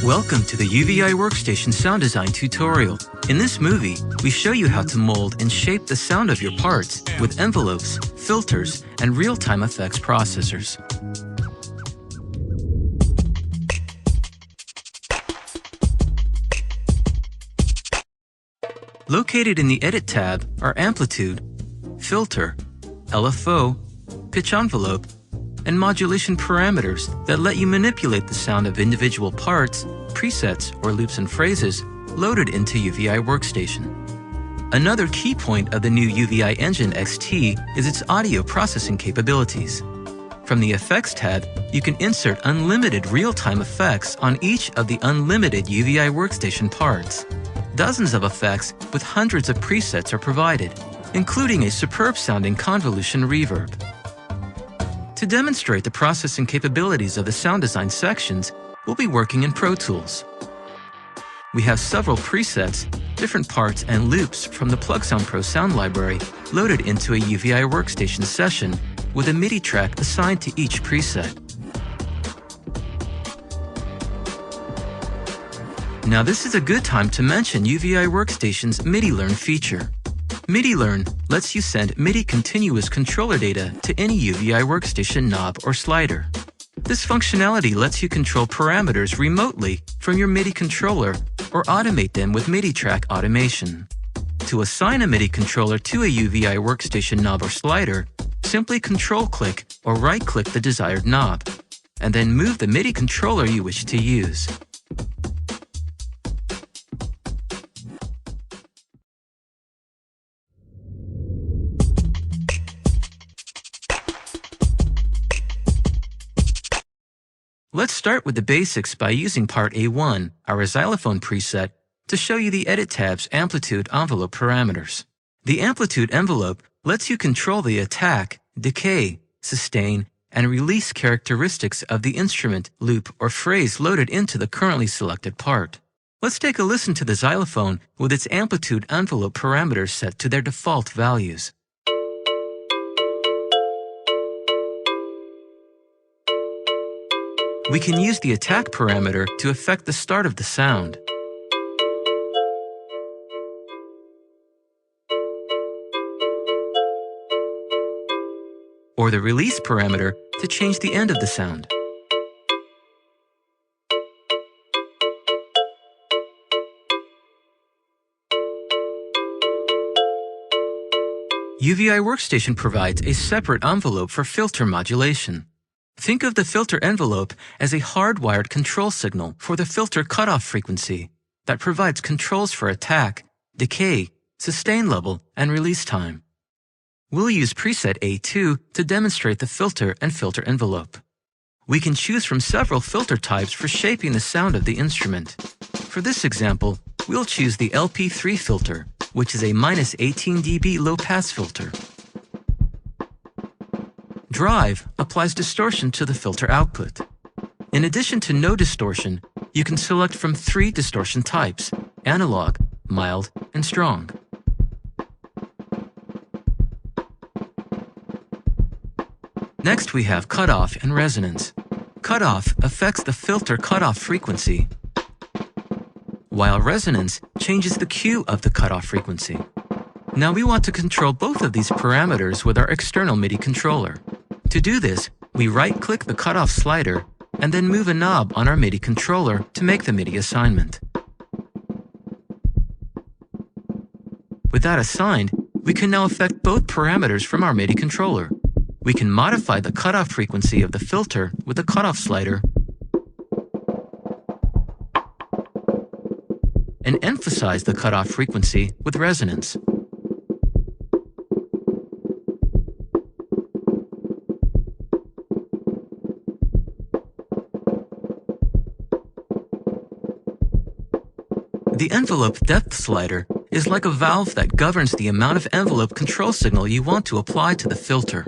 Welcome to the UVI Workstation sound design tutorial. In this movie, we show you how to mold and shape the sound of your parts with envelopes, filters, and real-time effects processors. Located in the Edit tab are Amplitude, Filter, LFO, Pitch Envelope, and modulation parameters that let you manipulate the sound of individual parts, presets, or loops and phrases loaded into UVI Workstation. Another key point of the new UVI Engine XT is its audio processing capabilities. From the Effects tab, you can insert unlimited real-time effects on each of the unlimited UVI Workstation parts. Dozens of effects with hundreds of presets are provided, including a superb-sounding convolution reverb. To demonstrate the processing capabilities of the sound design sections, we'll be working in Pro Tools. We have several presets, different parts, and loops from the PlugSound Pro sound library loaded into a UVI Workstation session with a MIDI track assigned to each preset. Now this is a good time to mention UVI Workstation's MIDI Learn feature. MIDI Learn lets you send MIDI continuous controller data to any UVI Workstation knob or slider. This functionality lets you control parameters remotely from your MIDI controller or automate them with MIDI track automation. To assign a MIDI controller to a UVI Workstation knob or slider, simply Control-click or right-click the desired knob, and then move the MIDI controller you wish to use. Let's start with the basics by using part A1, our xylophone preset, to show you the Edit tab's Amplitude envelope parameters. The Amplitude envelope lets you control the attack, decay, sustain, and release characteristics of the instrument, loop, or phrase loaded into the currently selected part. Let's take a listen to the xylophone with its Amplitude envelope parameters set to their default values. We can use the attack parameter to affect the start of the sound. Or the release parameter to change the end of the sound. UVI Workstation provides a separate envelope for filter modulation. Think of the filter envelope as a hardwired control signal for the filter cutoff frequency that provides controls for attack, decay, sustain level, and release time. We'll use preset A2 to demonstrate the filter and filter envelope. We can choose from several filter types for shaping the sound of the instrument. For this example, we'll choose the LP3 filter, which is a -18 dB low-pass filter. Drive applies distortion to the filter output. In addition to no distortion, you can select from 3 distortion types: analog, mild, and strong. Next we have cutoff and resonance. Cutoff affects the filter cutoff frequency, while resonance changes the Q of the cutoff frequency. Now we want to control both of these parameters with our external MIDI controller. To do this, we right-click the cutoff slider and then move a knob on our MIDI controller to make the MIDI assignment. With that assigned, we can now affect both parameters from our MIDI controller. We can modify the cutoff frequency of the filter with the cutoff slider and emphasize the cutoff frequency with resonance. The envelope depth slider is like a valve that governs the amount of envelope control signal you want to apply to the filter.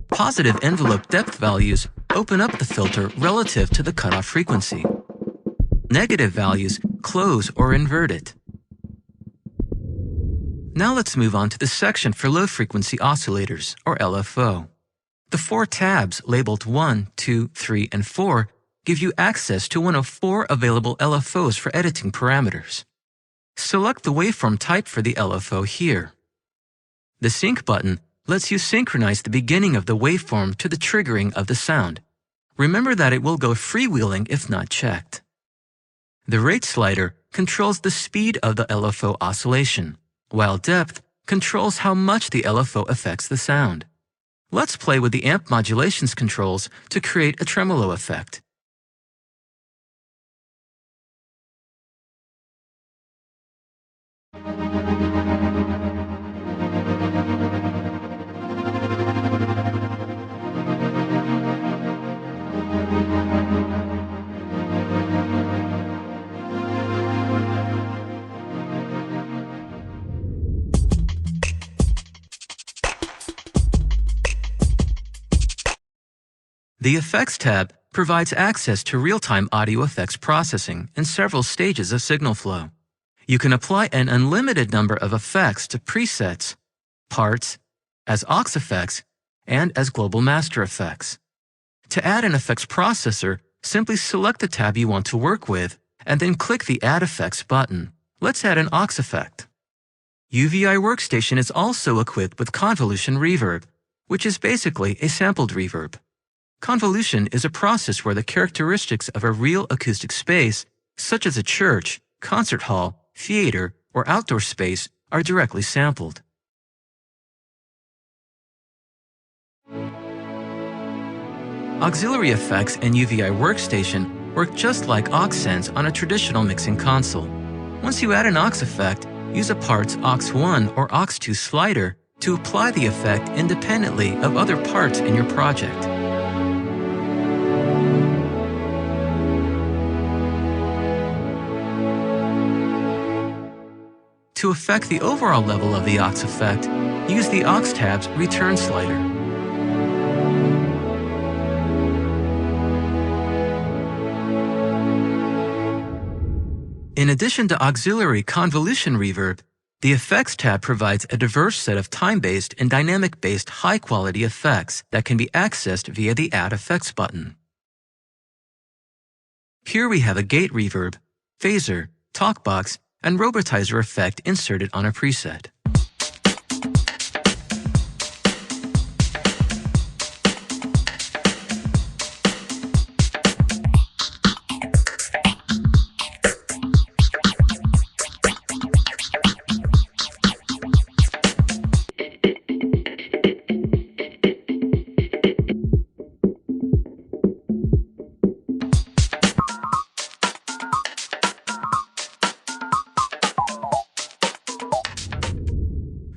Positive envelope depth values open up the filter relative to the cutoff frequency. Negative values close or invert it. Now let's move on to the section for low-frequency oscillators, or LFO. The 4 tabs labeled 1, 2, 3, and 4 give you access to one of 4 available LFOs for editing parameters. Select the waveform type for the LFO here. The Sync button lets you synchronize the beginning of the waveform to the triggering of the sound. Remember that it will go freewheeling if not checked. The Rate slider controls the speed of the LFO oscillation, while Depth controls how much the LFO affects the sound. Let's play with the amp modulations controls to create a tremolo effect. The Effects tab provides access to real-time audio effects processing in several stages of signal flow. You can apply an unlimited number of effects to presets, parts, as aux effects, and as global master effects. To add an effects processor, simply select the tab you want to work with and then click the Add Effects button. Let's add an aux effect. UVI Workstation is also equipped with Convolution Reverb, which is basically a sampled reverb. Convolution is a process where the characteristics of a real acoustic space, such as a church, concert hall, theater, or outdoor space, are directly sampled. Auxiliary effects in UVI Workstation work just like aux sends on a traditional mixing console. Once you add an aux effect, use a part's aux1 or aux2 slider to apply the effect independently of other parts in your project. To affect the overall level of the aux effect, use the aux tab's Return slider. In addition to auxiliary convolution reverb, the Effects tab provides a diverse set of time-based and dynamic-based high-quality effects that can be accessed via the Add Effects button. Here we have a gate reverb, phaser, talkbox, and robotizer effect inserted on a preset.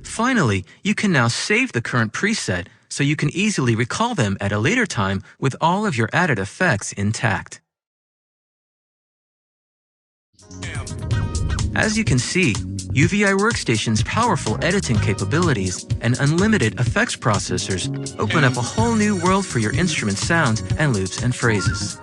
Finally, you can now save the current preset so you can easily recall them at a later time with all of your added effects intact. As you can see, UVI Workstation's powerful editing capabilities and unlimited effects processors open up a whole new world for your instrument sounds and loops and phrases.